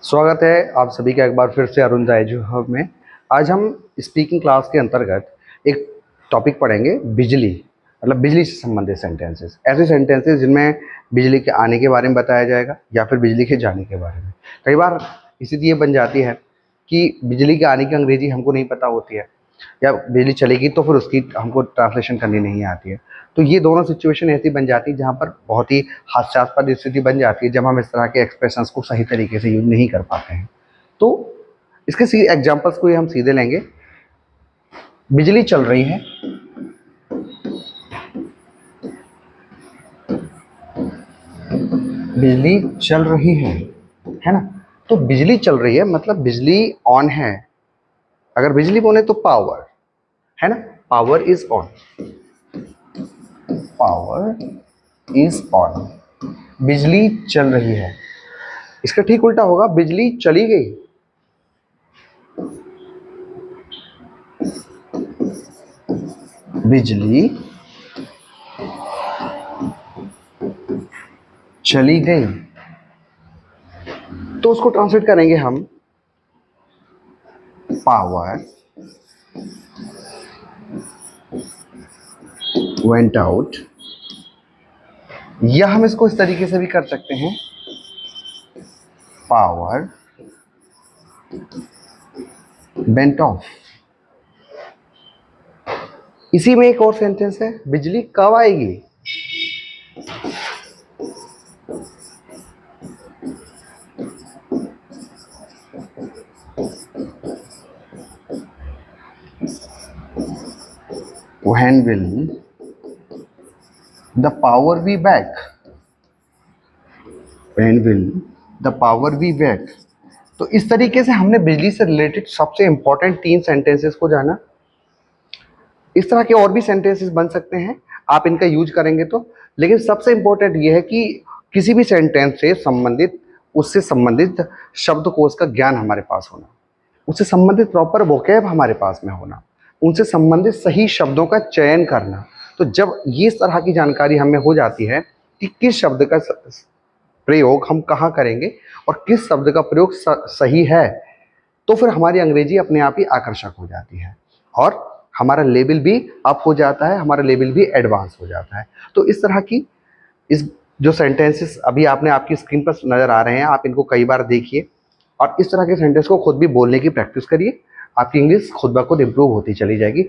स्वागत है आप सभी का एक बार फिर से अरुण राय हब में। आज हम स्पीकिंग क्लास के अंतर्गत एक टॉपिक पढ़ेंगे, बिजली मतलब बिजली से संबंधित सेंटेंसेस। ऐसे सेंटेंसेस जिनमें बिजली के आने के बारे में बताया जाएगा या फिर बिजली के जाने के बारे में। कई बार स्थिति ये बन जाती है कि बिजली के आने की अंग्रेजी हमको नहीं पता होती है, या बिजली चलेगी तो फिर उसकी हमको ट्रांसलेशन करनी नहीं आती है। तो ये दोनों सिचुएशन ऐसी बन जाती है जहाँ पर बहुत ही हास्यास्पद स्थिति बन जाती है जब हम इस तरह के एक्सप्रेशंस को सही तरीके से यूज नहीं कर पाते हैं। तो इसके एग्जांपल्स को हम सीधे लेंगे। बिजली चल रही है, बिजली चल रही है ना। तो बिजली चल रही है मतलब बिजली ऑन है। अगर बिजली बोले तो पावर है ना, power is on, power is on. बिजली चल रही है, इसका ठीक उल्टा होगा, बिजली चली गई। बिजली चली गई, तो उसको ट्रांसलेट करेंगे हम पावर went out, या हम इसको इस तरीके से भी कर सकते हैं, पावर went off। इसी में एक और सेंटेंस है, बिजली कब आएगी। When will the power be back? When will the power be back? तो इस तरीके से हमने बिजली से रिलेटेड सबसे इंपॉर्टेंट 3 सेंटेंसेस को जाना। इस तरह के और भी सेंटेंसेस बन सकते हैं आप इनका यूज करेंगे तो, लेकिन सबसे इंपॉर्टेंट ये है कि किसी भी सेंटेंस से संबंधित, उससे संबंधित शब्दकोश का ज्ञान हमारे पास होना, उससे संबंधित प्रॉपर वोकैब हमारे पास में होना, उनसे संबंधित सही शब्दों का चयन करना। तो जब ये तरह की जानकारी हमें हो जाती है कि किस शब्द का प्रयोग हम कहाँ करेंगे और किस शब्द का प्रयोग सही है, तो फिर हमारी अंग्रेजी अपने आप ही आकर्षक हो जाती है और हमारा लेवल भी अप हो जाता है, हमारा लेवल भी एडवांस हो जाता है। तो इस तरह की इस जो सेंटेंसेस अभी आपने आपकी स्क्रीन पर नज़र आ रहे हैं, आप इनको कई बार देखिए और इस तरह के सेंटेंस को खुद भी बोलने की प्रैक्टिस करिए। आपकी इंग्लिश खुद ब खुद इम्प्रूव होती चली जाएगी।